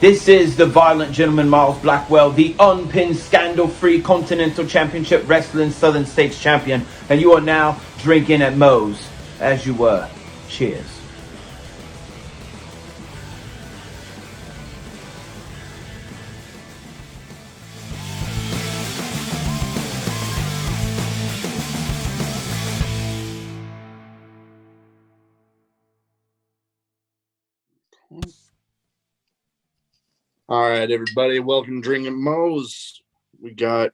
This is the Violent Gentleman Miles Blackwell, the unpinned scandal-free Continental Championship Wrestling Southern States Champion, and you are now drinking at Moe's, as you were. Cheers. All right, everybody, welcome to Drinkin' Moe's. We got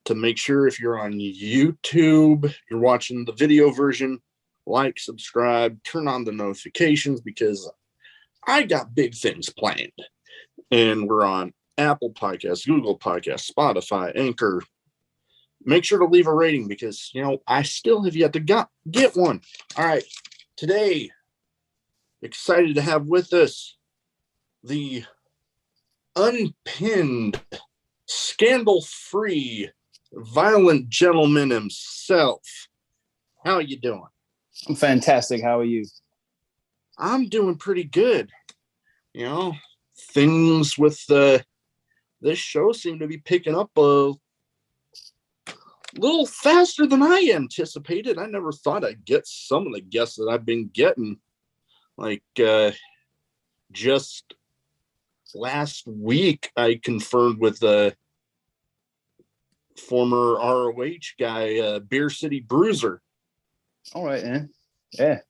to make sure if you're on YouTube, you're watching the video version, like, subscribe, turn on the notifications because I got big things planned. And we're on Apple Podcasts, Google Podcasts, Spotify, Anchor. Make sure to leave a rating because, I still have yet to get one. All right, today, excited to have with us the unpinned, scandal-free, violent gentleman himself. How you doing? I'm fantastic. How are you? I'm doing pretty good. Things with this show seem to be picking up a little faster than I anticipated. I never thought I'd get some of the guests that I've been getting. Just last week, I confirmed with the former ROH guy, Beer City Bruiser. All right, man. Yeah.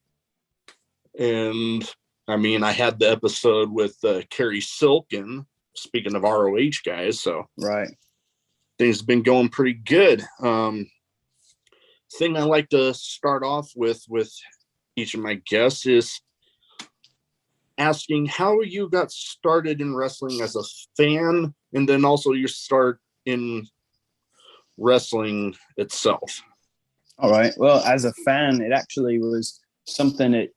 And, I had the episode with Carrie Silken, speaking of ROH guys, so right. Things have been going pretty good. Thing I like to start off with each of my guests is asking how you got started in wrestling as a fan, and then also your start in wrestling itself. All right. Well, as a fan, it actually was something that,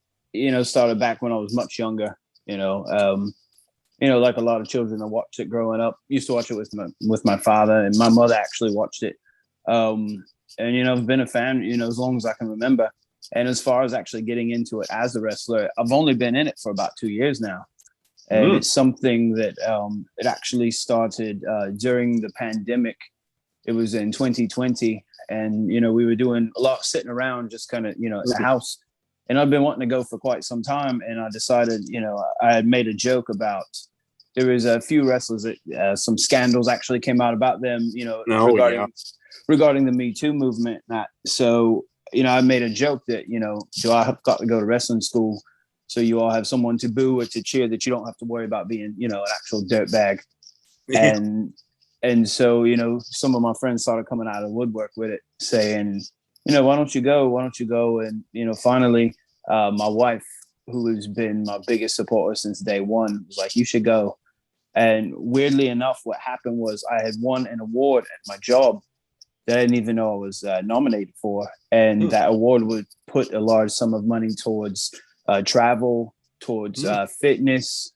started back when I was much younger, like a lot of children, I watched it growing up. Used to watch it with my father, and my mother actually watched it. And, I've been a fan, as long as I can remember. And as far as actually getting into it as a wrestler, I've only been in it for about 2 years now. And it's something that it actually started during the pandemic. It was in 2020. And, we were doing a lot of sitting around just kind of, at the house. And I've been wanting to go for quite some time. And I decided, I had made a joke about there was a few wrestlers that some scandals actually came out about them, regarding the Me Too movement. So, I made a joke that, do I have got to go to wrestling school so you all have someone to boo or to cheer that you don't have to worry about being, an actual dirtbag. Yeah. And so, some of my friends started coming out of the woodwork with it saying, why don't you go? Why don't you go? And, finally, my wife, who has been my biggest supporter since day one, was like, you should go. And weirdly enough, what happened was I had won an award at my job that I didn't even know I was nominated for. And that award would put a large sum of money towards travel, towards fitness,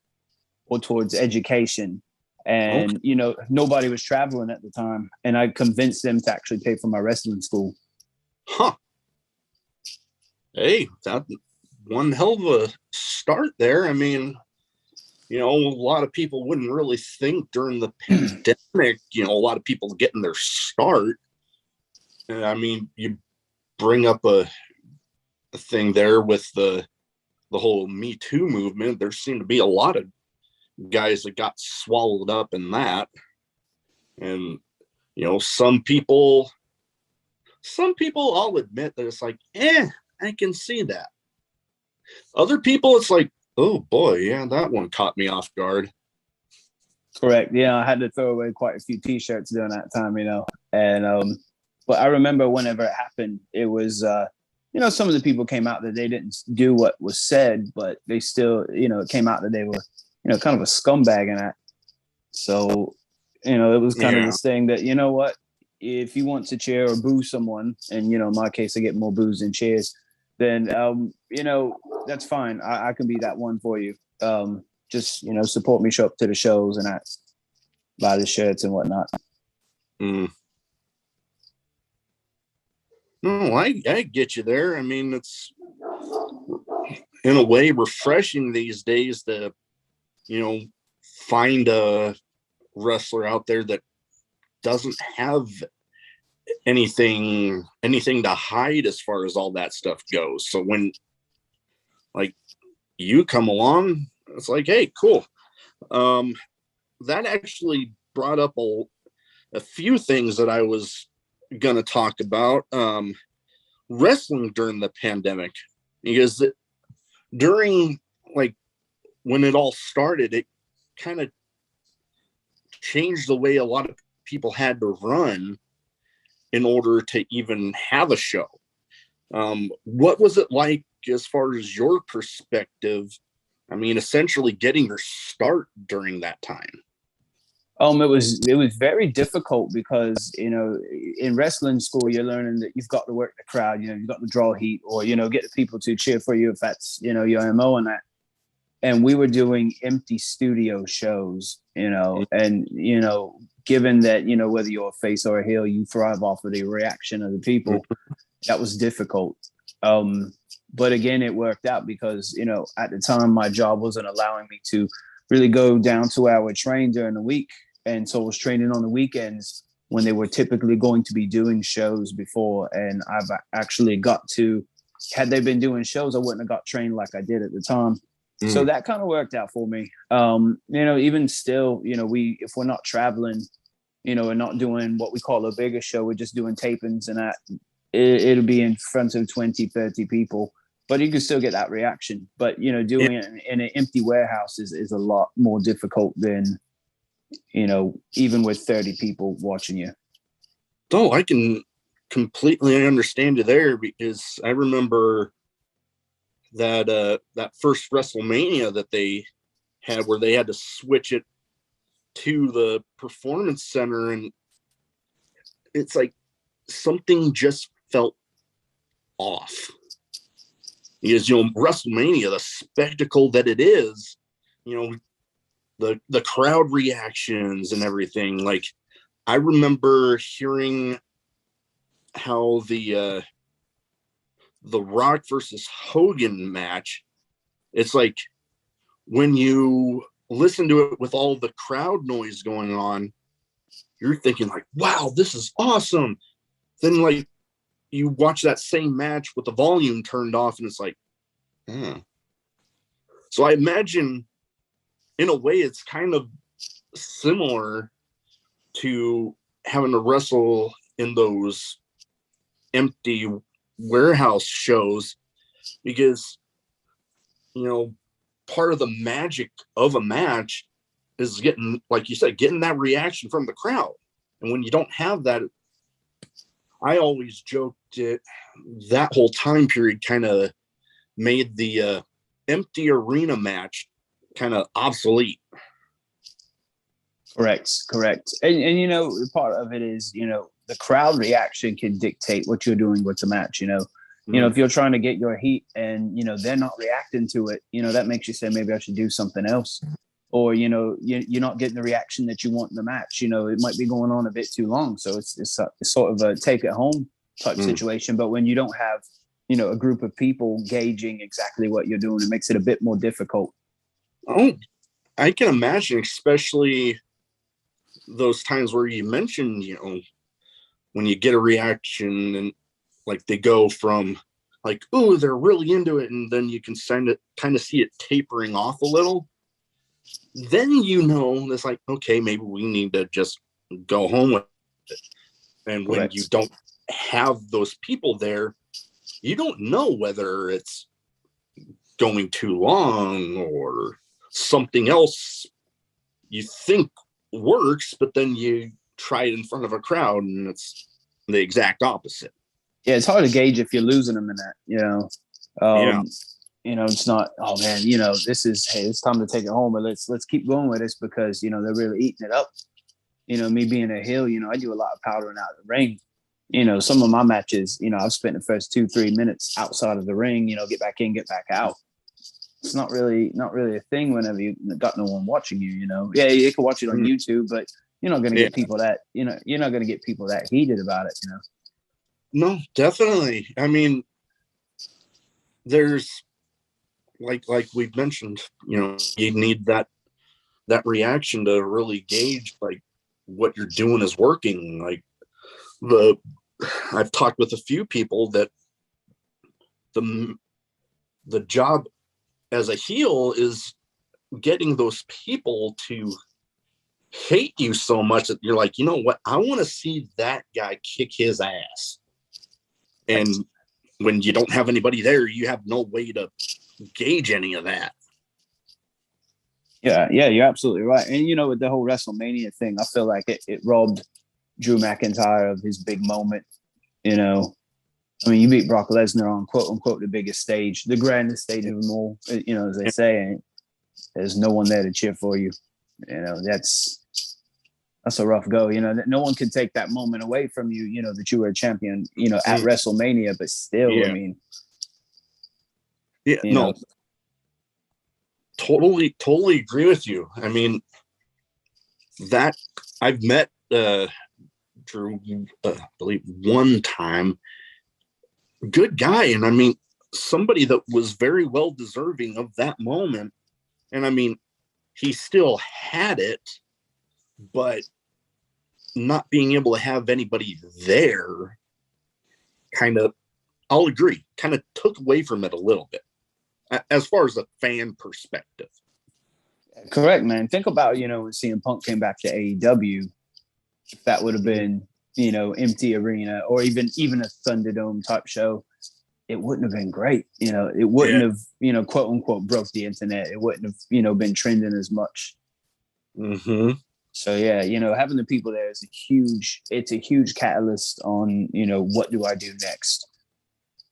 or towards education. And, nobody was traveling at the time. And I convinced them to actually pay for my wrestling school. Huh. Hey, that one hell of a start there. A lot of people wouldn't really think during the pandemic, a lot of people getting their start. You bring up a thing there with the whole Me Too movement. There seemed to be a lot of guys that got swallowed up in that. And, some people, I'll admit that it's like, I can see that. Other people, it's like, oh boy, yeah, that one caught me off guard. Correct. Yeah, I had to throw away quite a few T-shirts during that time, And but I remember whenever it happened, it was some of the people came out that they didn't do what was said, but they still, it came out that they were, kind of a scumbag in that. So, it was kind of this thing that, what, if you want to cheer or boo someone, and in my case, I get more boos than cheers, then that's fine. I can be that one for you. Just support me, show up to the shows, and buy the shirts and whatnot. No, I get you there. It's in a way refreshing these days to find a wrestler out there that doesn't have anything to hide as far as all that stuff goes. So when like you come along, it's like, hey, cool. That actually brought up a few things that I was going to talk about. Wrestling during the pandemic, because during like when it all started, it kind of changed the way a lot of people had to run in order to even have a show. What was it like as far as your perspective? I mean, essentially getting your start during that time. It was very difficult because, you know, in wrestling school, you're learning that you've got to work the crowd, you know, you've got to draw heat or, you know, get the people to cheer for you if that's, you know, your MO and that. And we were doing empty studio shows, you know, and, you know, given that, you know, whether you're a face or a heel, you thrive off of the reaction of the people. That was difficult. But again, it worked out because, you know, at the time my job wasn't allowing me to really go down to where I would train during the week. And so I was training on the weekends when they were typically going to be doing shows before. And I've actually got to, had they been doing shows, I wouldn't have got trained like I did at the time. So that kind of worked out for me. You know, even still, you know, if we're not traveling, you know, and not doing what we call a bigger show, we're just doing tapings and that, it'll be in front of 20, 30 people, but you can still get that reaction. But, you know, doing it in an empty warehouse is a lot more difficult than, you know, even with 30 people watching you. Oh, I can completely understand you there, because I remember that first WrestleMania that they had where they had to switch it to the Performance Center, and it's like something just felt off. Because, you know, WrestleMania, the spectacle that it is, you know, the crowd reactions and everything. Like, I remember hearing how the Rock versus Hogan match, it's like when you listen to it with all the crowd noise going on, you're thinking like, wow, this is awesome. Then like you watch that same match with the volume turned off and it's like, So I imagine in a way it's kind of similar to having to wrestle in those empty warehouse shows, because, you know, part of the magic of a match is getting, like you said, getting that reaction from the crowd. And when you don't have that, I always joked that whole time period kind of made the empty arena match kind of obsolete. Correct. And you know, part of it is, you know, the crowd reaction can dictate what you're doing with the match. You know, if you're trying to get your heat and, you know, they're not reacting to it, you know, that makes you say, maybe I should do something else. Or, you know, you're not getting the reaction that you want in the match. You know, it might be going on a bit too long. So it's sort of a take it home type situation. But when you don't have, you know, a group of people gauging exactly what you're doing, it makes it a bit more difficult. Oh, I can imagine, especially those times where you mentioned, you know, when you get a reaction and like they go from like, oh, they're really into it, and then you can kind of see it tapering off a little. Then, you know, it's like, okay, maybe we need to just go home with it. And when you don't have those people there, you don't know whether it's going too long or something else you think works, but then you try it in front of a crowd and it's the exact opposite. Yeah, it's hard to gauge if you're losing them in that, you know. You know, it's not, oh man, you know, this is, hey, it's time to take it home, but let's keep going with this because, you know, they're really eating it up. You know, me being a heel, you know, I do a lot of powdering out of the ring. You know, some of my matches, you know, I've spent the first 2-3 minutes outside of the ring, you know, get back in, get back out. It's not really a thing whenever you got no one watching you, you know. Yeah, you can watch it on YouTube, but you're not going to get people that, you know, you're not going to get people that heated about it, you know. No, definitely. I mean, there's like we've mentioned, you know, you need that that reaction to really gauge like what you're doing is working. Like I've talked with a few people that the job as a heel is getting those people to hate you so much that you're like, you know what? I want to see that guy kick his ass. And when you don't have anybody there, you have no way to gauge any of that. Yeah, you're absolutely right. And with the whole WrestleMania thing, I feel like it robbed Drew McIntyre of his big moment. I mean, you beat Brock Lesnar on quote unquote the biggest stage, the grandest stage of them all. As they say, and there's no one there to cheer for you. That's a rough go. No one can take that moment away from you. That you were a champion. At WrestleMania, but still, I mean, no. Totally agree with you. I mean, that I've met Drew, I believe one time. Good guy, and I mean, somebody that was very well deserving of that moment. And I mean, he still had it, but not being able to have anybody there I'll agree, kind of took away from it a little bit. As far as a fan perspective. Correct, man. Think about, when CM Punk came back to AEW, if that would have been, empty arena or even a Thunderdome type show, it wouldn't have been great. It wouldn't have, quote unquote, broke the internet. It wouldn't have, been trending as much. Mm-hmm. So yeah, having the people there is a huge catalyst on, what do I do next?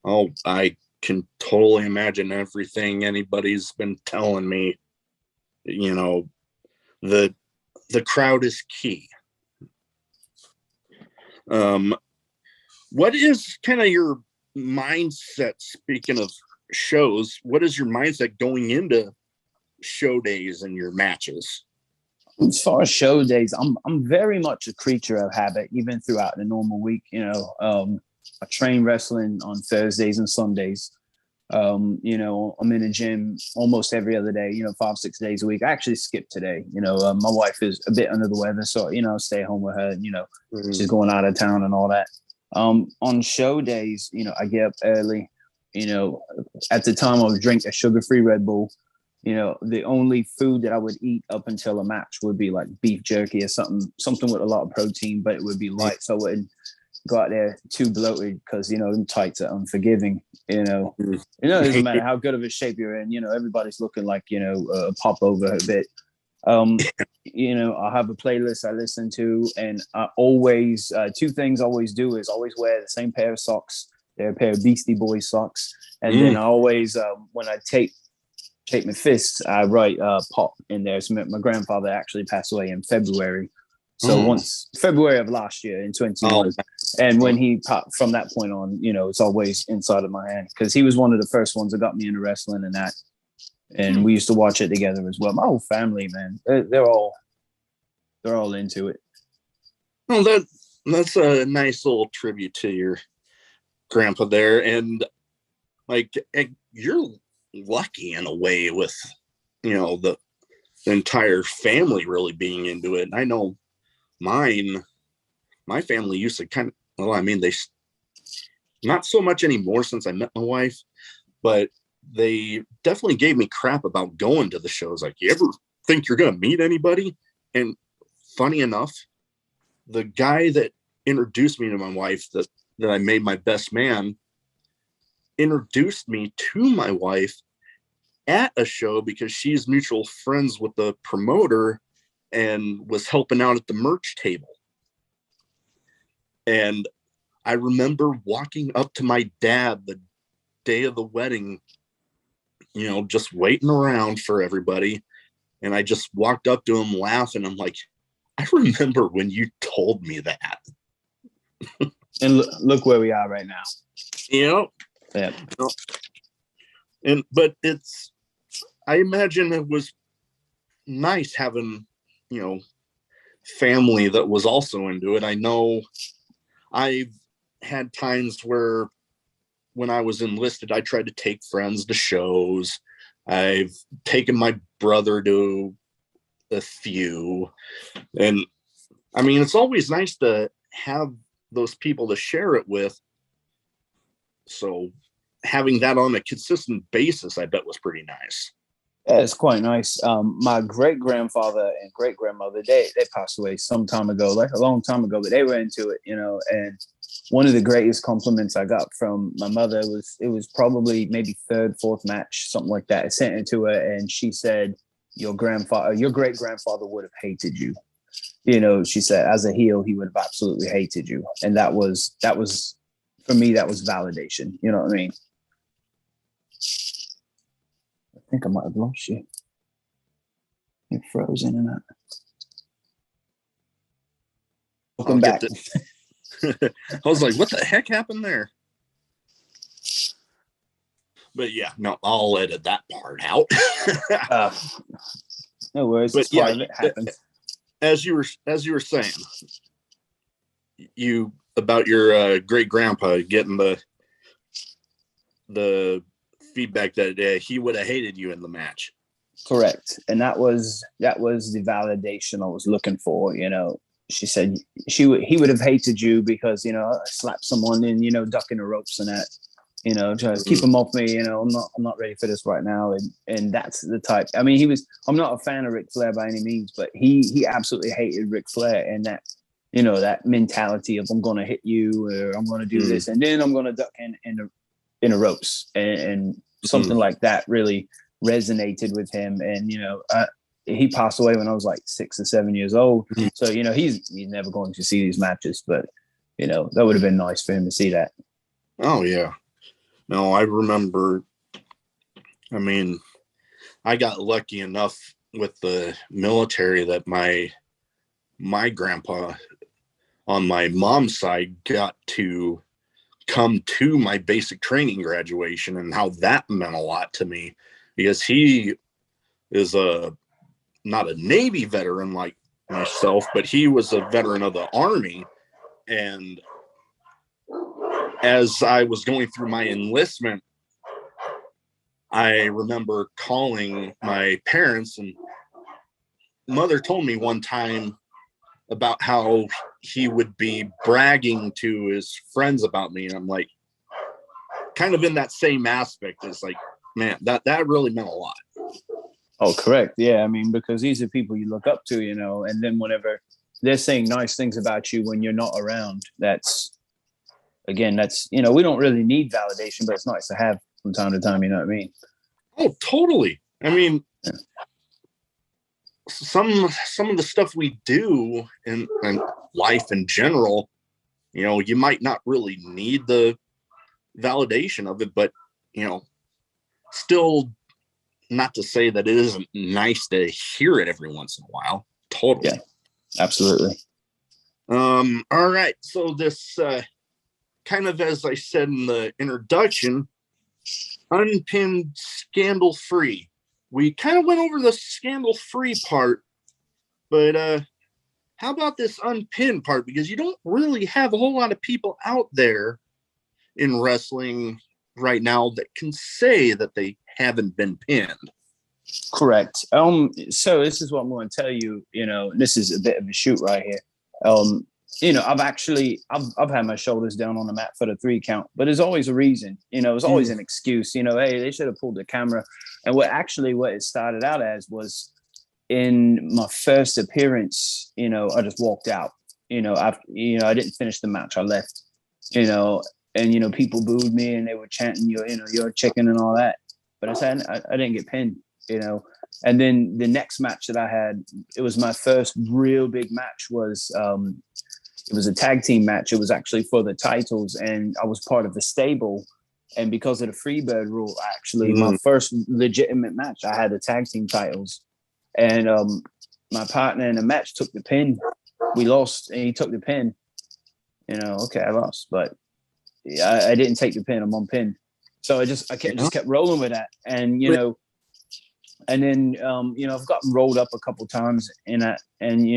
Oh, I can totally imagine everything anybody's been telling me. The crowd is key. What is kind of your mindset, speaking of shows, what is your mindset going into show days and your matches? As far as show days, I'm very much a creature of habit, even throughout the normal week. I train wrestling on Thursdays and Sundays. I'm in a gym almost every other day, 5-6 days a week. I actually skipped today. My wife is a bit under the weather, so, stay home with her, she's going out of town and all that. On show days, I get up early, at the time I would drink a sugar-free Red Bull. The only food that I would eat up until a match would be like beef jerky or something with a lot of protein, but it would be light. So I wouldn't go out there too bloated because, them tights are unforgiving, It doesn't matter how good of a shape you're in, everybody's looking like, a pop over a bit. I have a playlist I listen to, and I always, two things I always do is always wear the same pair of socks. They're a pair of Beastie Boys socks. And then I always, when I tape my fists, I write pop in there. So my grandfather actually passed away in February. So once February of last year in 2021. And when he popped from that point on, it's always inside of my hand because he was one of the first ones that got me into wrestling and that. And we used to watch it together as well. My whole family, man, they're all into it. Well, that's a nice little tribute to your grandpa there. And like, you're lucky in a way with, the entire family really being into it. And I know my family used to they not so much anymore since I met my wife, but they definitely gave me crap about going to the shows. Like, you ever think you're going to meet anybody? And funny enough, the guy that introduced me to my wife that I made my best man introduced me to my wife at a show because she's mutual friends with the promoter and was helping out at the merch table. And I remember walking up to my dad the day of the wedding, just waiting around for everybody. And I just walked up to him laughing. I'm like, I remember when you told me that. And look where we are right now. Yeah. But I imagine it was nice having, family that was also into it. I know I've had times where when I was enlisted, I tried to take friends to shows. I've taken my brother to a few. And I mean, it's always nice to have those people to share it with. So having that on a consistent basis, I bet was pretty nice. Yeah, it's quite nice. My great grandfather and great grandmother, they passed away some time ago, like a long time ago, but they were into it, and one of the greatest compliments I got from my mother was probably maybe third, fourth match, something like that. I sent it to her and she said, your great grandfather would have hated you. She said, as a heel, he would have absolutely hated you. And that was for me, that was validation. You know what I mean? I think I might have lost you. You're frozen in that. Welcome back. I was like, what the heck happened there? But yeah, no, I'll edit that part out. No worries. But yeah, it happens. As you were saying, about your great grandpa getting the feedback that he would have hated you in the match. Correct. And that was the validation I was looking for. She said he would have hated you because, I slapped someone in, ducking the ropes and that, trying to keep him off me. I'm not ready for this right now. And that's the type. I mean, I'm not a fan of Ric Flair by any means, but he absolutely hated Ric Flair and that, that mentality of I'm going to hit you or I'm going to do this and then I'm going to duck in the ropes and something like that really resonated with him. And, he passed away when I was like 6 or 7 years old. So, he's never going to see these matches, but, that would have been nice for him to see that. Oh, yeah. No, I remember, I mean, I got lucky enough with the military that my grandpa on my mom's side got to come to my basic training graduation and how that meant a lot to me because he is not a Navy veteran like myself, but he was a veteran of the Army. And as I was going through my enlistment, I remember calling my parents, and mother told me one time about how he would be bragging to his friends about me. And I'm like, kind of in that same aspect. It's like, man, that really meant a lot. Oh, correct. Yeah. I mean, because these are people you look up to, and then whenever they're saying nice things about you when you're not around, that's, we don't really need validation, but it's nice to have from time to time. You know what I mean? Oh, totally. I mean, some of the stuff we do in life in general, you might not really need the validation of it, but, still not to say that it isn't nice to hear it every once in a while. Totally. Yeah, absolutely. All right. So this, kind of, as I said in the introduction, unpinned, scandal free. We kind of went over the scandal free part, but how about this unpinned part? Because you don't really have a whole lot of people out there in wrestling right now that can say that they haven't been pinned. Correct. So this is what I'm going to tell you, this is a bit of a shoot right here. I've had my shoulders down on the mat for the 3 count, but there's always a reason, there's always an excuse, hey, they should have pulled the camera. And what it started out as was in my first appearance, I just walked out, I didn't finish the match. I left, and, people booed me and they were chanting, you're a chicken and all that. But I said, I didn't get pinned, and then the next match that I had, it was my first real big match was, it was a tag team match. It was actually for the titles, and I was part of the stable. And because of the Freebird rule, actually, my first legitimate match, I had the tag team titles. And my partner in the match took the pin. We lost, and he took the pin. Okay, I lost, but I didn't take the pin. I'm on pin. So I just kept rolling with that. And, and then, I've gotten rolled up a couple times in that. And,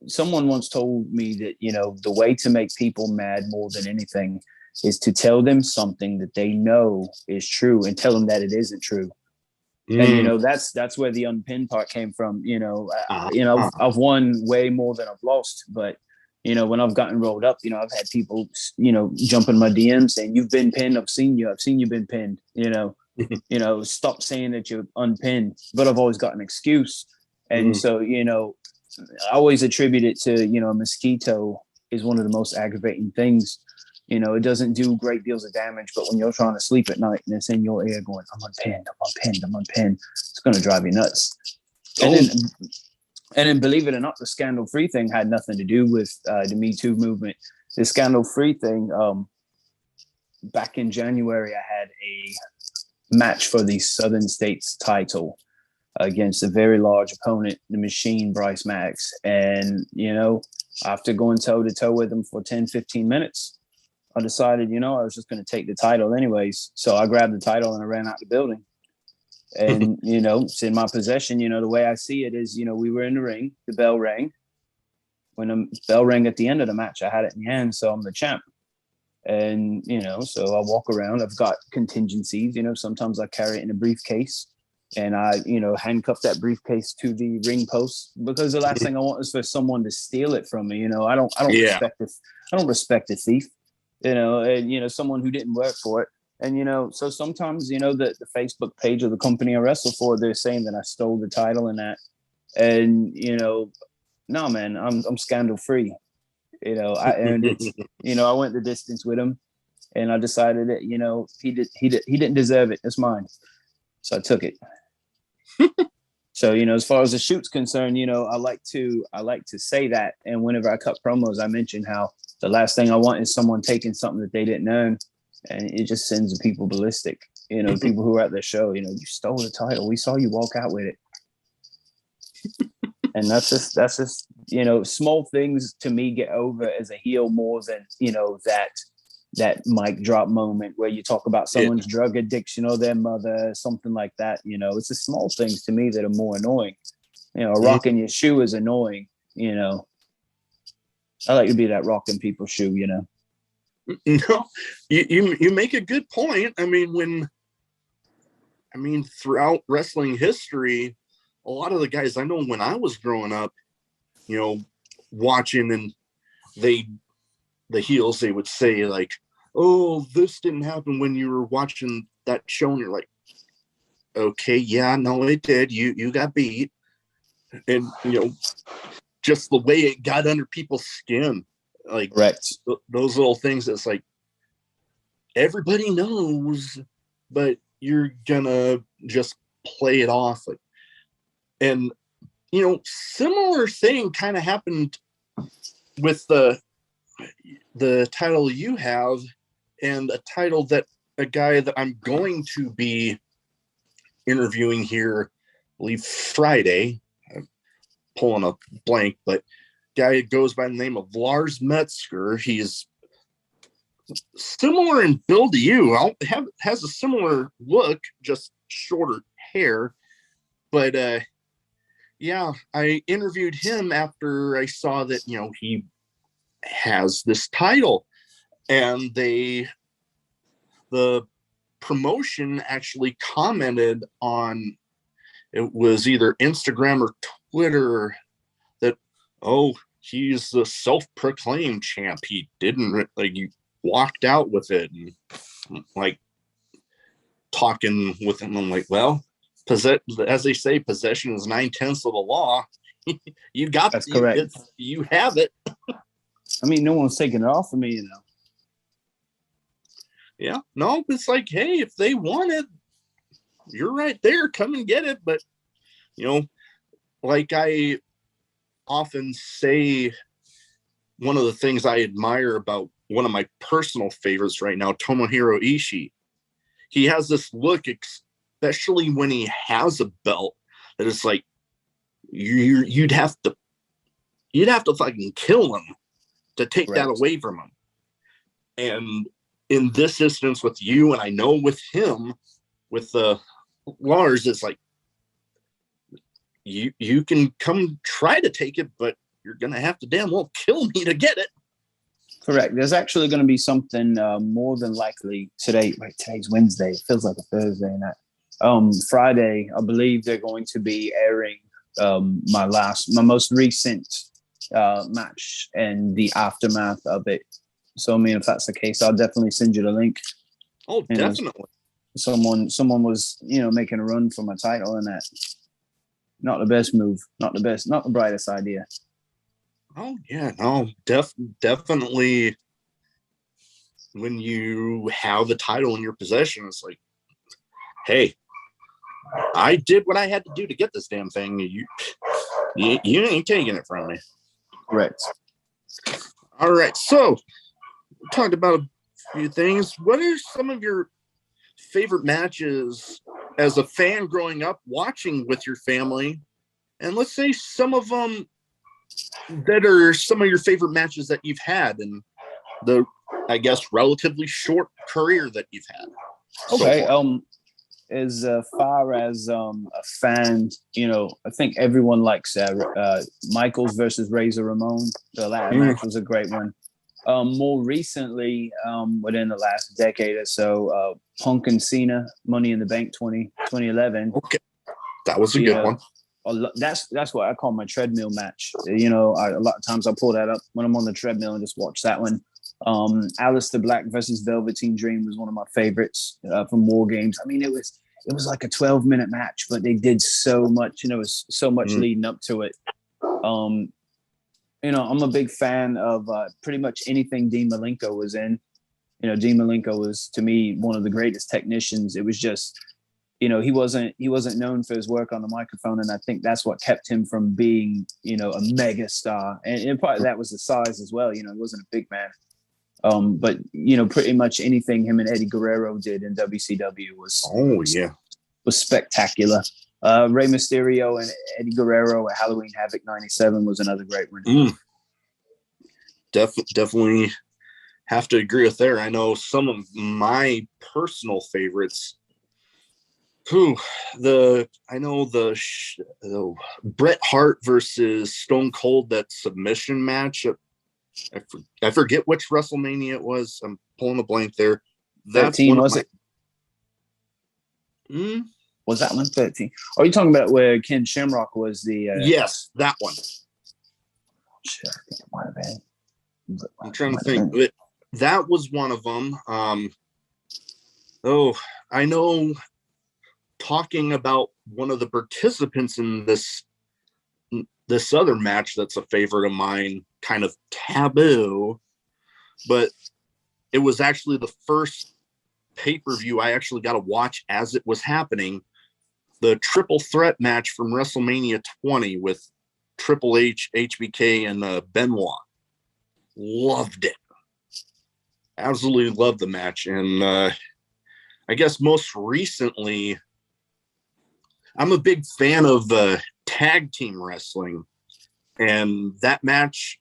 someone once told me that, the way to make people mad more than anything is to tell them something that they know is true and tell them that it isn't true. And that's where the unpinned part came from. I've won way more than I've lost, but when I've gotten rolled up, I've had people jump in my DMs saying, "You've been pinned. I've seen you been pinned." Stop saying that you're unpinned. But I've always got an excuse, and so I always attribute it to a mosquito is one of the most aggravating things. It doesn't do great deals of damage, but when you're trying to sleep at night and it's in your ear going, "I'm unpinned," it's going to drive you nuts. And then, believe it or not, the scandal-free thing had nothing to do with the Me Too movement. The scandal-free thing, back in January, I had a match for the Southern States title against a very large opponent, the Machine, Bryce Maddox. And, after going toe-to-toe with him for 10, 15 minutes, I decided, I was just going to take the title anyways. So I grabbed the title and I ran out the building. And, it's in my possession. The way I see it is, we were in the ring, the bell rang. When the bell rang at the end of the match, I had it in my hand, so I'm the champ. And, so I walk around. I've got contingencies. Sometimes I carry it in a briefcase. And I, handcuff that briefcase to the ring post, because the last thing I want is for someone to steal it from me. I don't respect a thief, and, someone who didn't work for it. And, so sometimes, the Facebook page of the company I wrestle for, they're saying that I stole the title and that. And, no, man, I'm scandal free. I earned it. I went the distance with him, and I decided that, he didn't deserve it. It's mine. So I took it. So, as far as the shoot's concerned, I like to say that. And whenever I cut promos, I mention how the last thing I want is someone taking something that they didn't earn. And it just sends the people ballistic. People who are at the show, you stole the title. We saw you walk out with it. And that's just, small things to me get over as a heel more than, that mic drop moment where you talk about someone's drug addiction or their mother, something like that. It's the small things to me that are more annoying. A rock in your shoe is annoying. I like to be that rock in people's shoe, No, you make a good point. Throughout wrestling history, a lot of the guys I know when I was growing up, watching, and the heels, they would say like, "Oh, this didn't happen when you were watching that show," and you're like, "Okay, yeah, no, it did. You got beat," and just the way it got under people's skin. Like, those little things, it's like everybody knows, but you're gonna just play it off. And similar thing kind of happened with the title you have, and a title that a guy that I'm going to be interviewing here, I believe Friday. I'm pulling a blank, but guy goes by the name of Lars Metzger. He's similar in build to you. Has a similar look, just shorter hair. But I interviewed him after I saw that he has this title, and the promotion actually commented on, it was either Instagram or Twitter, that, "Oh, he's the self-proclaimed champ. He didn't, he walked out with it," and talking with him. I'm like, well, as they say, possession is 9/10 of the law. You got that's correct. You have it. No one's taking it off of me, Yeah, no, it's like, hey, if they want it, you're right there. Come and get it. But like I often say, one of the things I admire about one of my personal favorites right now, Tomohiro Ishii, he has this look, especially when he has a belt, that it's like you'd have to fucking kill him to take that away from him. And in this instance with you, and I know with him, with Lars, it's like you can come try to take it, but you're gonna have to damn well kill me to get it. Correct. There's actually going to be something more than likely today. Right, today's Wednesday. It feels like a Thursday, and that Friday, I believe they're going to be airing my most recent match and the aftermath of it. So, I mean, if that's the case, I'll definitely send you the link. Oh, definitely. Someone was, making a run for my title, and that not the best move, not the brightest idea. Oh yeah, no, definitely. When you have the title in your possession, it's like, hey, I did what I had to do to get this damn thing. You ain't taking it from me. Correct. All right, so we talked about a few things. What are some of your favorite matches as a fan growing up, watching with your family? And let's say some of them that are some of your favorite matches that you've had in the, I guess, relatively short career that you've had. Okay. As far as a fan, I think everyone likes Michaels versus Razor Ramon. The last match was a great one. More recently, within the last decade or so, Punk and Cena, Money in the Bank 2011. Okay, that was a good one. That's what I call my treadmill match. A lot of times I pull that up when I'm on the treadmill and just watch that one. Aleister Black versus Velveteen Dream was one of my favorites from War Games. I mean, it was like a 12-minute match, but they did so much. It was so much leading up to it. I'm a big fan of pretty much anything Dean Malenko was in. Dean Malenko was, to me, one of the greatest technicians. It was just, he wasn't known for his work on the microphone, and I think that's what kept him from being, a mega star. And part of that was the size as well. He wasn't a big man. But pretty much anything him and Eddie Guerrero did in WCW was spectacular. Rey Mysterio and Eddie Guerrero at Halloween Havoc '97 was another great one. Definitely have to agree with there. I know some of my personal favorites. The Bret Hart versus Stone Cold, that submission match. I forget which WrestleMania it was. I'm pulling a blank there. That's 13, was it? Was that one 13? Are you talking about where Ken Shamrock was the? Yes, that one. Shit, I think it might have been. I'm trying to think. That was one of them. I know. Talking about one of the participants in this other match that's a favorite of mine, kind of taboo, but it was actually the first pay-per-view I actually got to watch as it was happening. The triple threat match from WrestleMania 20 with Triple H, HBK, and Benoit. Loved it. Absolutely loved the match. And I guess most recently, I'm a big fan of tag team wrestling. And that match,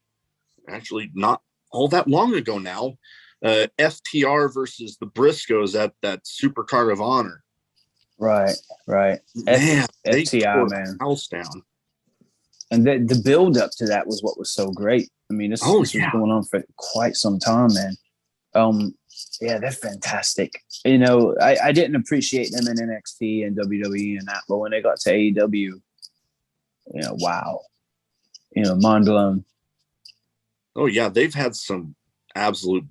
actually not all that long ago now, FTR versus the Briscoes at that Supercard of Honor. Right. Man, they FTR, tore man. the house down. And the build up to that was what was so great. I mean, this was going on for quite some time, man. Yeah, they're fantastic. I didn't appreciate them in NXT and WWE and that, but when they got to AEW, wow. Mind blown. Oh yeah, they've had some absolute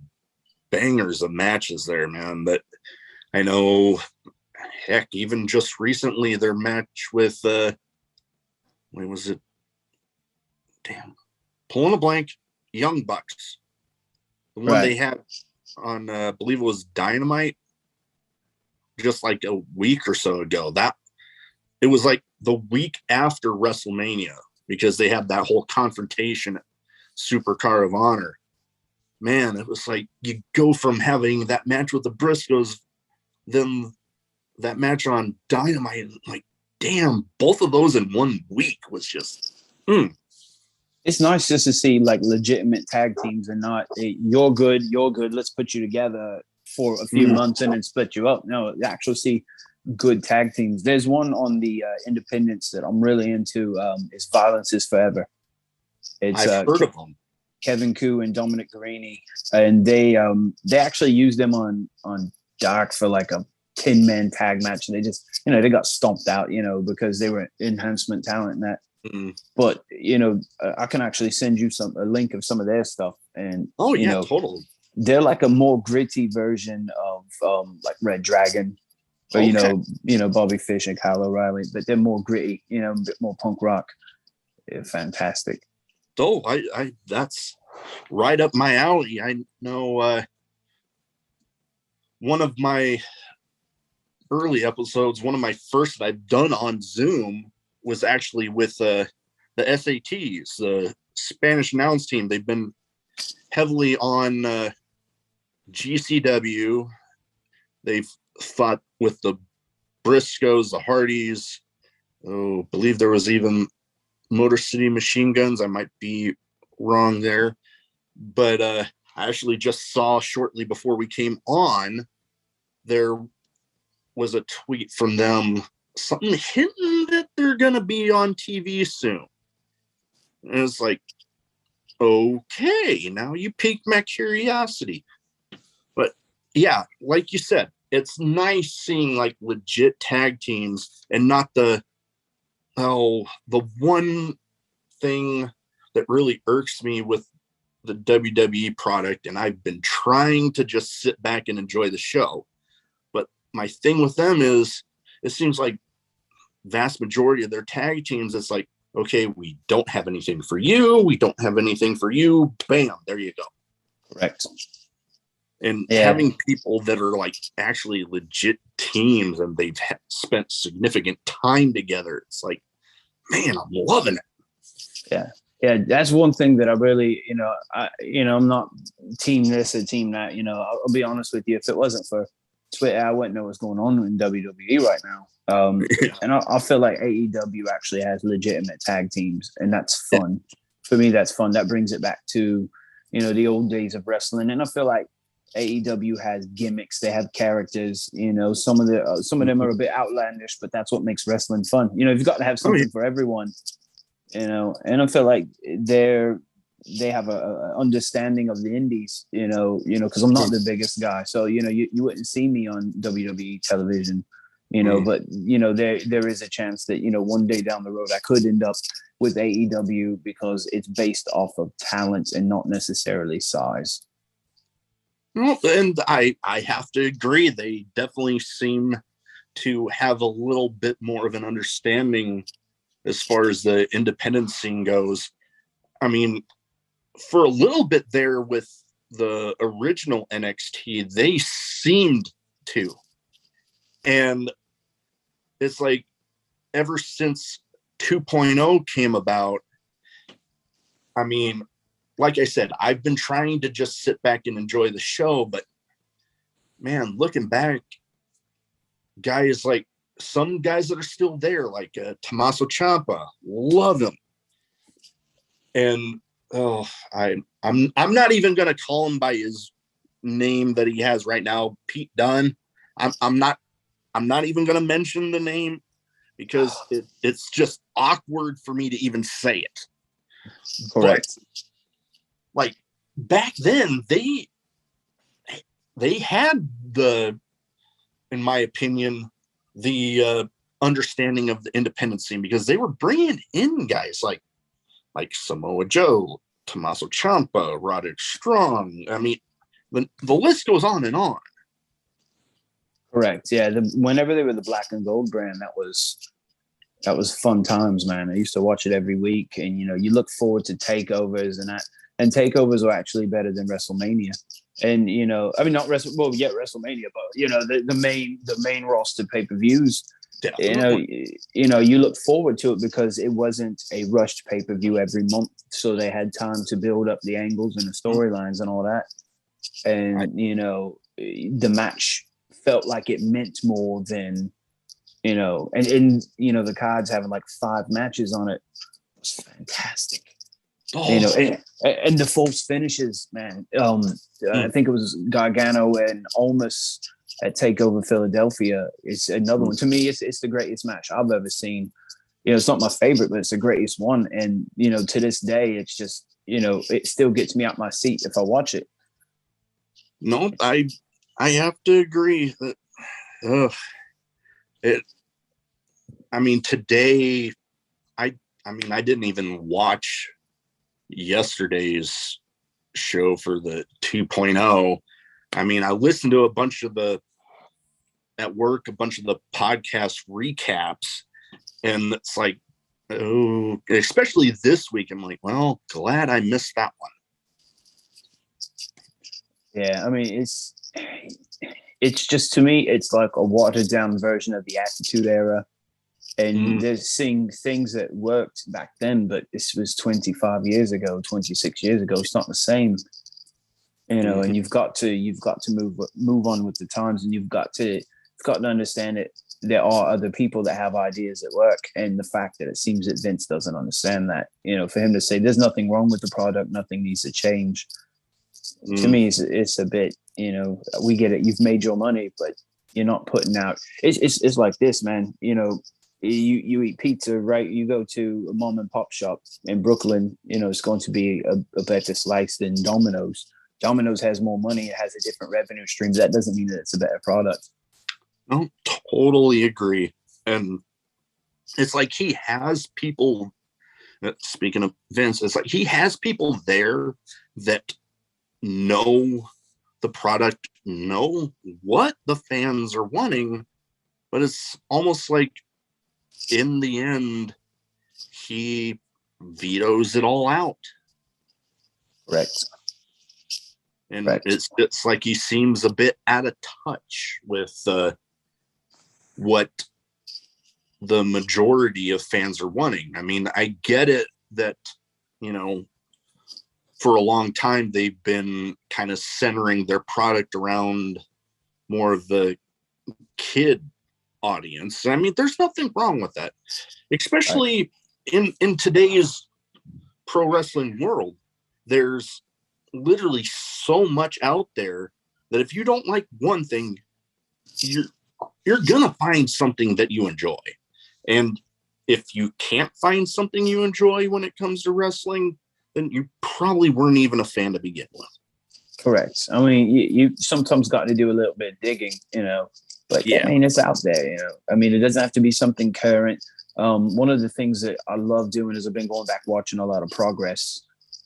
bangers of matches there, man. But I know, heck, even just recently, their match with when was it? Damn, pulling a blank. Young Bucks, the one they had on, I believe it was Dynamite, just like a week or so ago. That it was like the week after WrestleMania, because they had that whole confrontation at Supercard of Honor. Man, it was like you go from having that match with the Briscoes, then that match on Dynamite, and like, damn, both of those in 1 week was just. It's nice just to see like legitimate tag teams and not you're good, let's put you together for a few months and then split you up. No, actually see good tag teams. There's one on the independents that I'm really into. Is Violence is Forever. It's I've heard of them. Kevin Koo and Dominic Garrini, and they actually used them on Dark for like 10-man tag match, and they just, they got stomped out, because they were enhancement talent and that. But I can actually send you a link of some of their stuff, and totally. They're like a more gritty version of like Red Dragon, or Bobby Fish and Kyle O'Reilly, but they're more gritty, a bit more punk rock. They're fantastic. Oh, I that's right up my alley. I know one of my early episodes, one of my first that I've done on Zoom, was actually with the SATs, the Spanish announce team. They've been heavily on GCW. They've fought with the Briscoes, the Hardys. Oh, I believe there was even Motor City Machine Guns. I might be wrong there. But I actually just saw shortly before we came on, there was a tweet from them, something hinting that they're going to be on TV soon. And it's like, okay, now you piqued my curiosity. But yeah, like you said, it's nice seeing like legit tag teams and not the one thing that really irks me with the WWE product, and I've been trying to just sit back and enjoy the show. But my thing with them is, it seems like vast majority of their tag teams, it's like, okay, we don't have anything for you. We don't have anything for you. Bam, there you go. Correct. And having people that are like actually legit teams and they've spent significant time together, it's like, man, I'm loving it. Yeah. Yeah, that's one thing that I really, I'm not team this or team that. I'll be honest with you. If it wasn't for Twitter, I wouldn't know what's going on in WWE right now. And I feel like AEW actually has legitimate tag teams, and that's fun. For me, that's fun. That brings it back to, the old days of wrestling. And I feel like AEW has gimmicks. They have characters. Some of them are a bit outlandish, but that's what makes wrestling fun. You've got to have something for everyone. And I feel like they have a understanding of the indies, because I'm not the biggest guy. So, you wouldn't see me on WWE television, but, there is a chance that, one day down the road, I could end up with AEW because it's based off of talent and not necessarily size. Well, and I have to agree. They definitely seem to have a little bit more of an understanding as far as the independent scene goes. I mean, for a little bit there with the original NXT, they seemed to. And it's like, ever since 2.0 came about, I mean, like I said, I've been trying to just sit back and enjoy the show, but man, looking back, guys like, some guys that are still there, like Tommaso Ciampa, love him. And I'm not even gonna call him by his name that he has right now, Pete Dunne. I'm not even gonna mention the name because it's just awkward for me to even say it. Correct. But, like, back then, they had the, in my opinion, the understanding of the independent scene, because they were bringing in guys like Samoa Joe, Tommaso Ciampa, Roderick Strong. I mean, the list goes on and on. Correct. Yeah. Whenever they were the Black and Gold brand, that was fun times, man. I used to watch it every week, and you look forward to takeovers and that. And takeovers were actually better than WrestleMania. And not WrestleMania, but the main roster pay-per-views. You look forward to it because it wasn't a rushed pay-per-view every month, so they had time to build up the angles and the storylines and all that. And the match felt like it meant more than the cards having like 5 matches on it was fantastic. And the false finishes, man. I think it was Gargano and Almas at TakeOver Philadelphia. It's another one. To me, it's the greatest match I've ever seen. It's not my favorite, but it's the greatest one. And to this day, it's just it still gets me out my seat if I watch it. No, I have to agree that ugh, it. I mean, today, I didn't even watch yesterday's show for the 2.0. I mean, I listened to a bunch of the podcast recaps, and it's like, oh, especially this week, I'm like, well, glad I missed that one. Yeah, I mean, it's just, to me, it's like a watered down version of the Attitude Era. And they're seeing things that worked back then, but this was 25 years ago, 26 years ago. It's not the same, and you've got to move on with the times, and you've got to understand that there are other people that have ideas that work. And the fact that it seems that Vince doesn't understand that, for him to say there's nothing wrong with the product, nothing needs to change. To me, it's a bit, we get it. You've made your money, but you're not putting out. It's like this, man. You eat pizza, right? You go to a mom and pop shop in Brooklyn, it's going to be a better slice than Domino's. Domino's has more money. It has a different revenue stream. That doesn't mean that it's a better product. I totally agree. And it's like he has people, speaking of Vince, it's like he has people there that know the product, know what the fans are wanting, but it's almost like in the end, he vetoes it all out. Correct. And it's like he seems a bit out of touch with what the majority of fans are wanting. I mean, I get it that, for a long time, they've been kind of centering their product around more of the kid audience. I mean, there's nothing wrong with that, especially in today's pro wrestling world. There's literally so much out there that if you don't like one thing, you're gonna find something that you enjoy. And if you can't find something you enjoy when it comes to wrestling, then you probably weren't even a fan to begin with. Correct. I mean, you sometimes got to do a little bit of digging, but yeah, I mean, it's out there, I mean, it doesn't have to be something current. One of the things that I love doing is I've been going back watching a lot of Progress,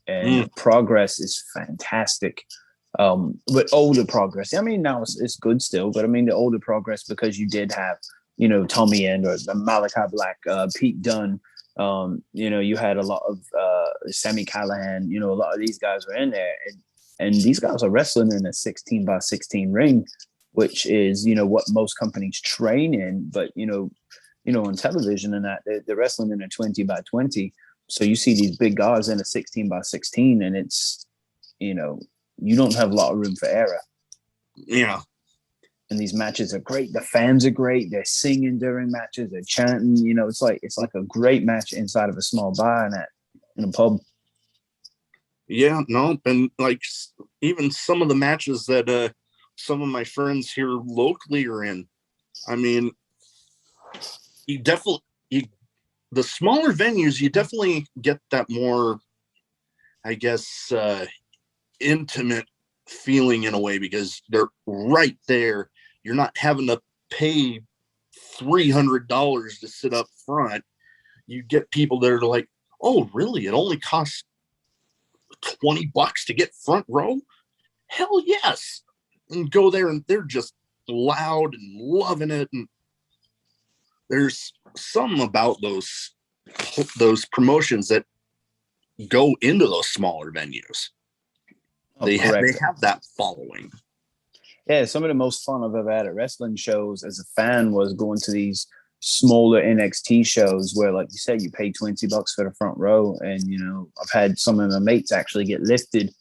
and Progress is fantastic. But older Progress, I mean, now it's good still, but I mean, the older Progress, because you did have, Tommy End or Malachi Black, Pete Dunne, you had a lot of Sami Callihan, a lot of these guys were in there, and these guys are wrestling in a 16x16 ring, which is, what most companies train in, but, on television and that, they're wrestling in a 20x20. So you see these big guys in a 16x16, and it's, you don't have a lot of room for error. Yeah. And these matches are great. The fans are great. They're singing during matches. They're chanting. It's like a great match inside of a small bar in a pub. Yeah, no, and like even some of the matches that some of my friends here locally are in. I mean, the smaller venues, you definitely get that more, I guess, intimate feeling in a way, because they're right there. You're not having to pay $300 to sit up front. You get people that are like, oh, really? It only costs $20 to get front row? Hell yes. And go there, and they're just loud and loving it. And there's something about those promotions that go into those smaller venues. They have that following. Yeah, some of the most fun I've ever had at wrestling shows as a fan was going to these smaller NXT shows where, like you said, you pay $20 for the front row. And, I've had some of my mates actually get lifted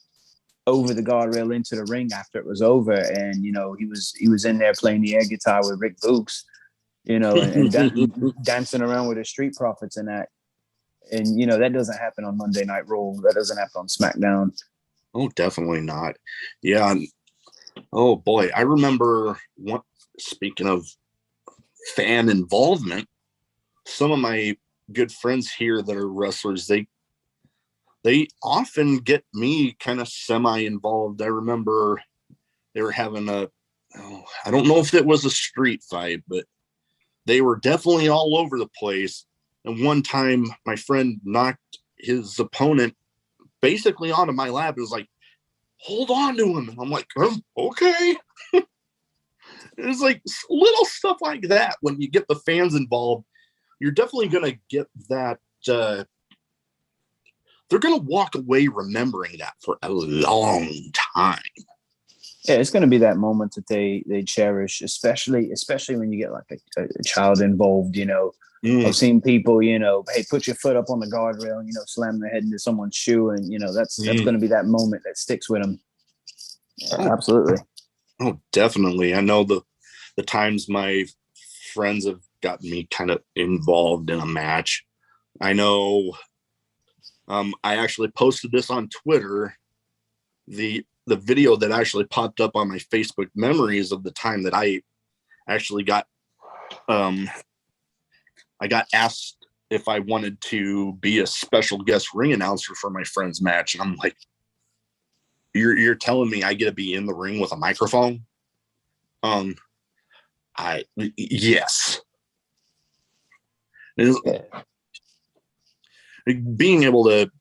over the guardrail into the ring after it was over. And, he was in there playing the air guitar with Rick Books, and dancing around with the Street Profits and that. And, that doesn't happen on Monday Night Raw. That doesn't happen on SmackDown. Oh, definitely not. Yeah. Oh boy, I remember speaking of fan involvement, some of my good friends here that are wrestlers, they often get me kind of semi-involved. I remember they were having I don't know if it was a street fight, but they were definitely all over the place. And one time my friend knocked his opponent basically onto my lap. It was like, hold on to him. And I'm like, okay. It's like little stuff like that. When you get the fans involved, you're definitely going to get that. They're going to walk away remembering that for a long time. Yeah, it's going to be that moment that they cherish, especially when you get like a child involved. I've seen people, hey, put your foot up on the guardrail and slam their head into someone's shoe, and that's going to be that moment that sticks with them. Yeah, absolutely. Oh, definitely. I know the times my friends have gotten me kind of involved in a match. I know. I actually posted this on Twitter. The video that actually popped up on my Facebook memories of the time that I actually got, I got asked if I wanted to be a special guest ring announcer for my friend's match. And I'm like, you're telling me I get to be in the ring with a microphone? Yes. Being able to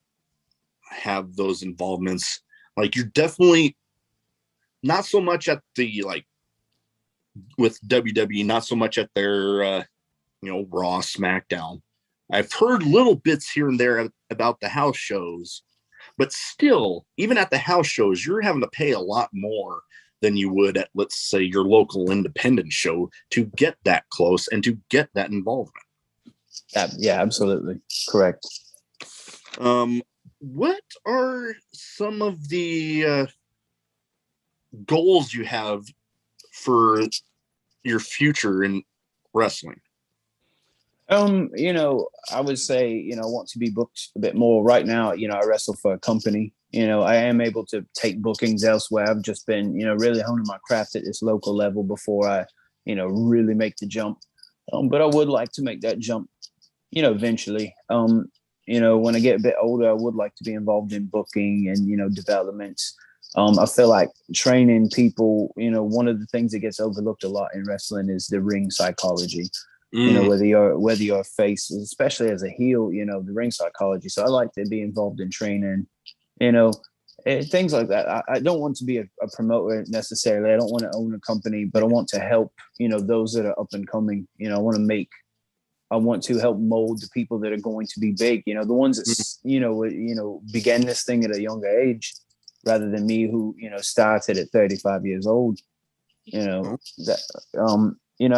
have those involvements, like, you're definitely not so much at the, like, with WWE, not so much at their, Raw, SmackDown. I've heard little bits here and there about the house shows, but still, even at the house shows, you're having to pay a lot more than you would at, let's say, your local independent show to get that close and to get that involvement. Yeah, absolutely. Correct. What are some of the goals you have for your future in wrestling? I would say, I want to be booked a bit more. Right now, I wrestle for a company. I am able to take bookings elsewhere. I've just been, really honing my craft at this local level before I, really make the jump. But I would like to make that jump, eventually. When I get a bit older, I would like to be involved in booking and, developments. I feel like training people, one of the things that gets overlooked a lot in wrestling is the ring psychology. Whether you're a face, especially as a heel, the ring psychology. So I like to be involved in training, things like that. I don't want to be a promoter necessarily. I don't want to own a company, but I want to help, those that are up and coming. I want to help mold the people that are going to be big, the ones that, began this thing at a younger age rather than me who, started at 35 years old, I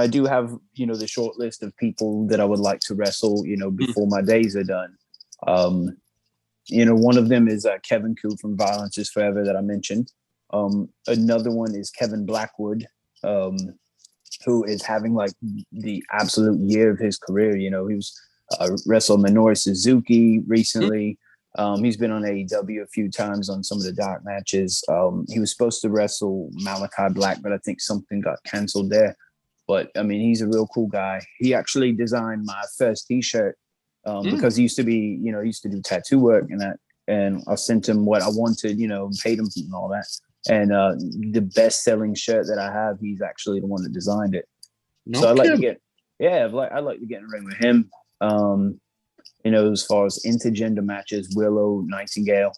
do have, the short list of people that I would like to wrestle, before my days are done. One of them is Kevin Koo from Violence is Forever that I mentioned. Another one is Kevin Blackwood, who is having like the absolute year of his career. He was wrestled Minoru Suzuki recently. He's been on AEW a few times on some of the dark matches. He was supposed to wrestle Malachi Black, but I think something got canceled there. But I mean, he's a real cool guy. He actually designed my first T-shirt because he used to be, he used to do tattoo work and that. And I sent him what I wanted, paid him and all that. And the best-selling shirt that I have, he's actually the one that designed it. No, so I'd like to get in a ring with him. As far as intergender matches, Willow Nightingale.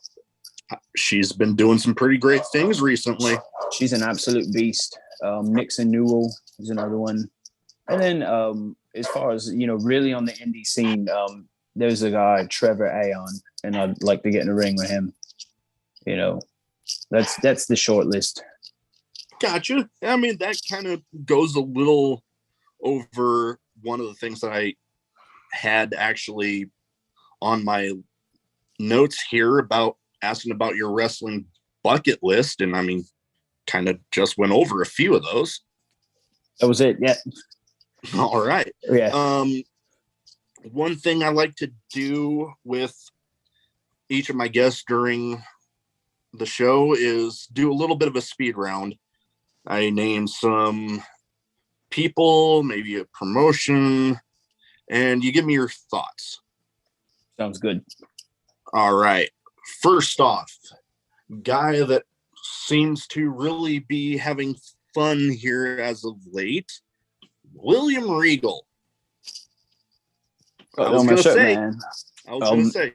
She's been doing some pretty great things recently. She's an absolute beast. Nixon Newell is another one. And then as far as, really on the indie scene, there's a guy, Trevor Aon, and I'd like to get in a ring with him. That's the short list. Gotcha. I mean, that kind of goes a little over one of the things that I had actually on my notes here about asking about your wrestling bucket list. And I mean, kind of just went over a few of those. That was it. Yeah. All right. Yeah. One thing I like to do with each of my guests during the show is do a little bit of a speed round. I name some people, maybe a promotion, and you give me your thoughts. Sounds good. All right. First off, guy that seems to really be having fun here as of late. William Regal. I was going to say.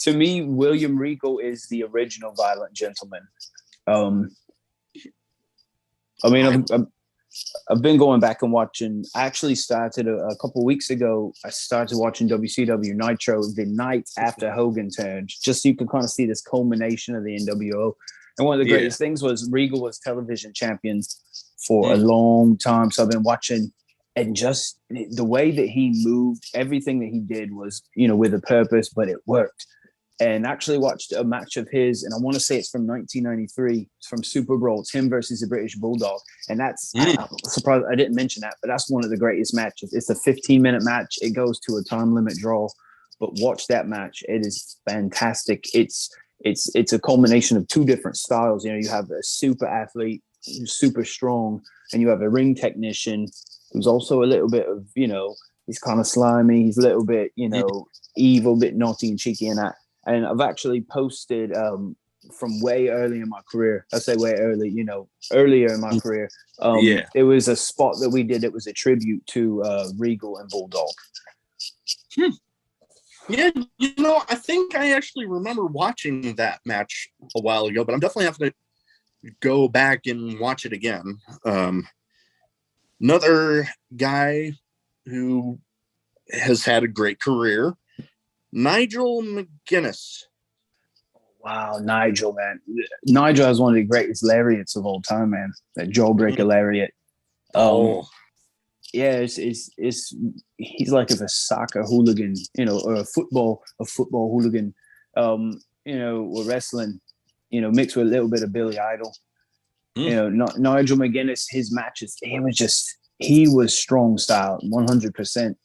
To me, William Regal is the original Violent Gentleman. I've been going back and watching. I actually started a couple weeks ago. I started watching WCW Nitro the night after Hogan turned, just so you can kind of see this culmination of the NWO. And one of the greatest things was Regal was television champion for a long time. So I've been watching, and just the way that he moved, everything that he did was, with a purpose, but it worked. And actually watched a match of his, and I want to say it's from 1993. It's from Super Bowl. It's him versus the British Bulldog. And that's, I'm surprised I didn't mention that, but that's one of the greatest matches. It's a 15-minute match. It goes to a time limit draw, but watch that match. It is fantastic. It's a culmination of two different styles. You have a super athlete who's super strong, and you have a ring technician who's also a little bit of, he's kind of slimy. He's a little bit, evil, bit naughty and cheeky and that. And I've actually posted from way early in my career. I say way early, earlier in my career. There was a spot that we did. It was a tribute to Regal and Bulldog. Yeah, I think I actually remember watching that match a while ago, but I'm definitely having to go back and watch it again. Another guy who has had a great career, Nigel Mcguinness. Wow, Nigel, man. Nigel has one of the greatest lariats of all time, man. That jawbreaker lariat. Yeah, it's he's like a soccer hooligan, or a football hooligan, or wrestling, mixed with a little bit of Billy Idol. Nigel Mcguinness, his matches, he was strong style, 100%.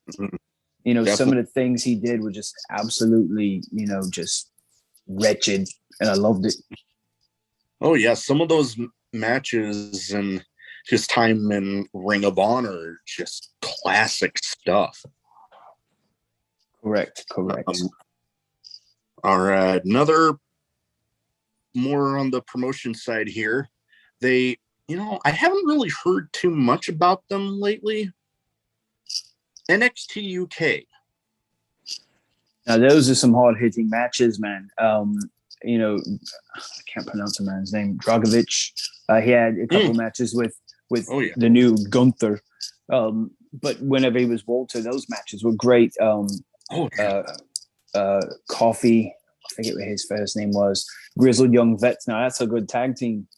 Some of the things he did were just absolutely, just wretched, and I loved it. Oh yeah, some of those matches and his time in Ring of Honor, just classic stuff. Correct. All right, another more on the promotion side here. They, I haven't really heard too much about them lately. NXT UK. Now those are some hard hitting matches, man. I can't pronounce the man's name. Dragovich. He had a couple matches with the new Gunther. But whenever he was Walter, those matches were great. Coffee, I forget what his first name was. Grizzled Young Vets. Now that's a good tag team.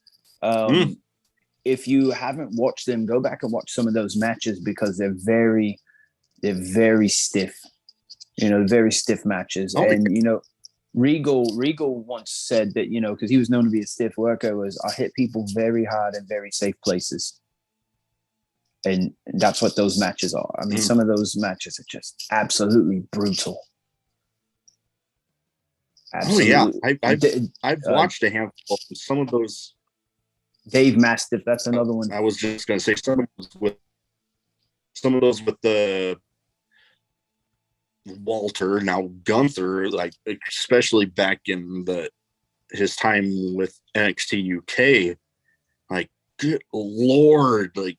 If you haven't watched them, go back and watch some of those matches because they're very stiff. Very stiff matches. And Regal once said that, because he was known to be a stiff worker, was I hit people very hard in very safe places. And that's what those matches are. I mean, some of those matches are just absolutely brutal. Absolutely. Oh yeah, I've watched a handful of some of those. Dave Mastiff, that's another one. I was just going to say some of those with the Walter, now Gunther, like especially back in his time with NXT UK, like good Lord, like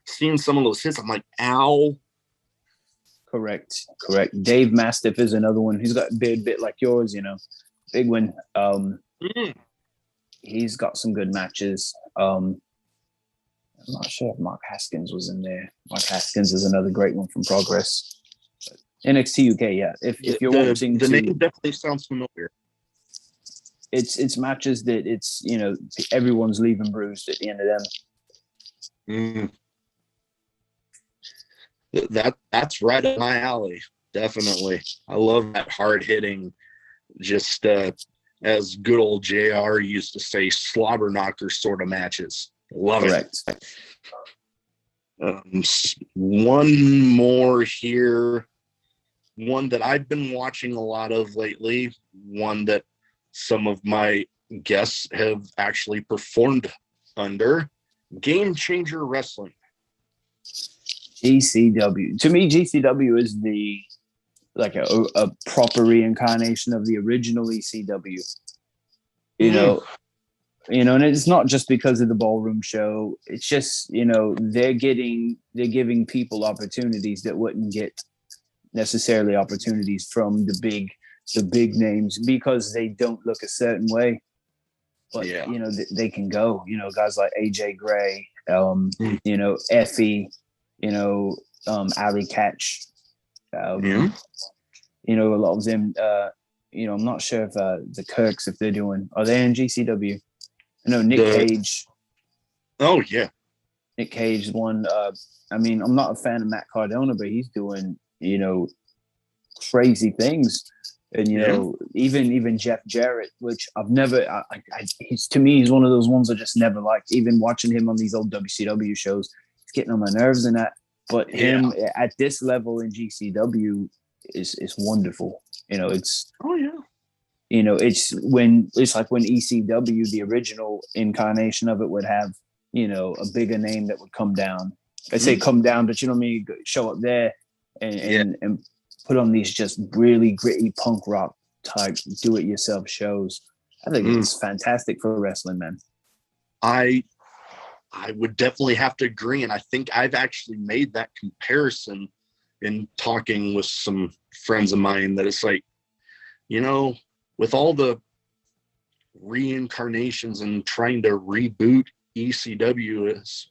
seeing some of those hits, I'm like, ow. Correct. Dave Mastiff is another one. He's got a bit like yours, big one. He's got some good matches. I'm not sure if Mark Haskins was in there. Mark Haskins is another great one from Progress. NXT UK, yeah. If you're watching, the name definitely sounds familiar. It's matches that it's everyone's leaving bruised at the end of them. That's right up my alley. Definitely, I love that hard hitting, just as good old JR used to say, slobber knocker sort of matches. Love it. One more here. One that I've been watching a lot of lately, one that some of my guests have actually performed under, Game Changer Wrestling. GCW. To me, GCW is a proper reincarnation of the original ECW. and it's not just because of the ballroom show. It's just, they're giving people opportunities that wouldn't get necessarily opportunities from the big names because they don't look a certain way. But they can go. Guys like AJ Gray, Effie, Ali Catch, a lot of them. I'm not sure if the Kirks, if they're doing, are they in GCW? I know Nick Cage. Oh yeah, Nick Cage one. I'm not a fan of Matt Cardona, but he's doing crazy things. And even Jeff Jarrett, which I've never, to me, he's one of those ones I just never liked. Even watching him on these old WCW shows, it's getting on my nerves and that. But him at this level in GCW is wonderful. It's it's like when ECW, the original incarnation of it, would have a bigger name that would come down. I say come down, but show up there and put on these just really gritty punk rock type do-it-yourself shows. I think it's fantastic for wrestling, man. I would definitely have to agree, and I think I've actually made that comparison in talking with some friends of mine that it's like, with all the reincarnations and trying to reboot ECW as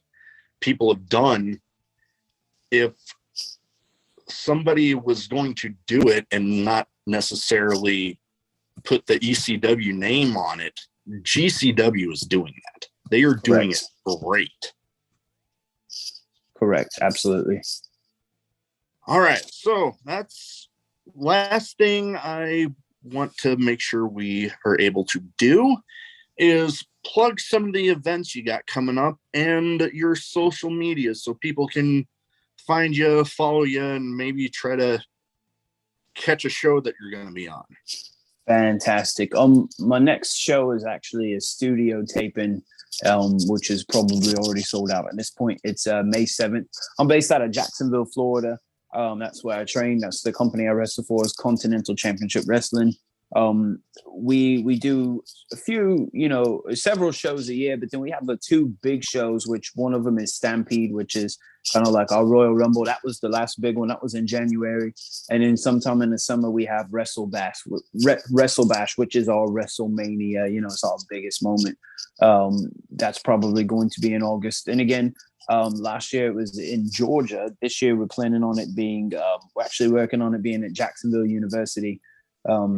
people have done, if somebody was going to do it and not necessarily put the ECW name on it, GCW is doing that. They are doing it great. Correct. Absolutely. All right. So that's last thing I want to make sure we are able to do is plug some of the events you got coming up and your social media so people can find you, follow you, and maybe try to catch a show that you're going to be on. Fantastic. My next show is actually a studio taping, which is probably already sold out at this point. It's May 7th. I'm based out of Jacksonville, Florida. That's where I train. That's the company I wrestle for, is Continental Championship Wrestling. We do a few, several shows a year, but then we have the two big shows, which one of them is Stampede, which is kind of like our Royal Rumble. That was the last big one. That was in January. And then sometime in the summer, we have Wrestle Bash, which is our WrestleMania. It's our biggest moment. That's probably going to be in August. And again, last year it was in Georgia. This year we're planning on it being, we're actually working on it being at Jacksonville University,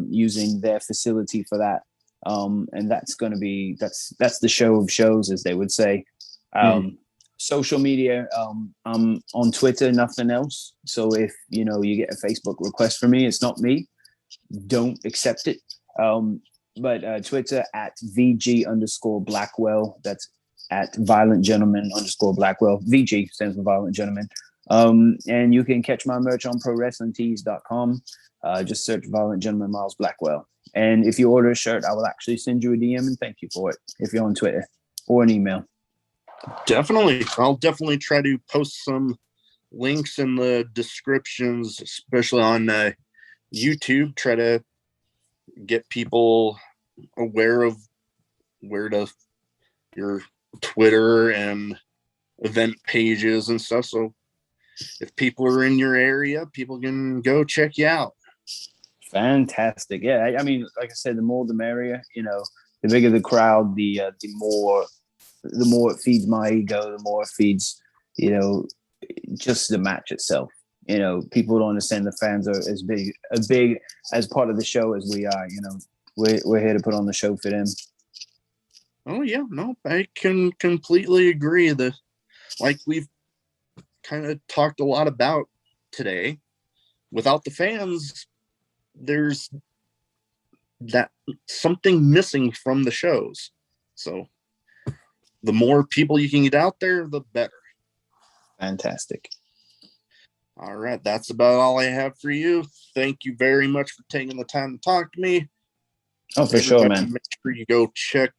using their facility for that. And that's going to be, that's the show of shows, as they would say. Social media, I'm on Twitter, nothing else. So if, you get a Facebook request from me, it's not me. Don't accept it. But Twitter at VG_Blackwell. That's at Violent Gentleman _Blackwell. VG stands for Violent Gentleman. And you can catch my merch on ProWrestlingTees.com. Just search Violent Gentleman Miles Blackwell. And if you order a shirt, I will actually send you a DM and thank you for it if you're on Twitter, or an email. Definitely. I'll definitely try to post some links in the descriptions, especially on YouTube. Try to get people aware of where to your Twitter and event pages and stuff. So if people are in your area, people can go check you out. Fantastic. Yeah. I mean, like I said, the more the merrier, the bigger the crowd, the more it feeds my ego, the more it feeds, just the match itself. People don't understand the fans are as big as part of the show as we are. We're here to put on the show for them. Oh yeah, no, I can completely agree. Like we've kind of talked a lot about today, without the fans, there's that something missing from the shows. So the more people you can get out there, the better. Fantastic. All right. That's about all I have for you. Thank you very much for taking the time to talk to me. Oh, for sure, man. Make sure you go check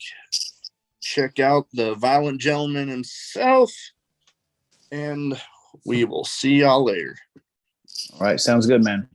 out the Violent Gentleman himself, and we will see y'all later. All right. Sounds good, man.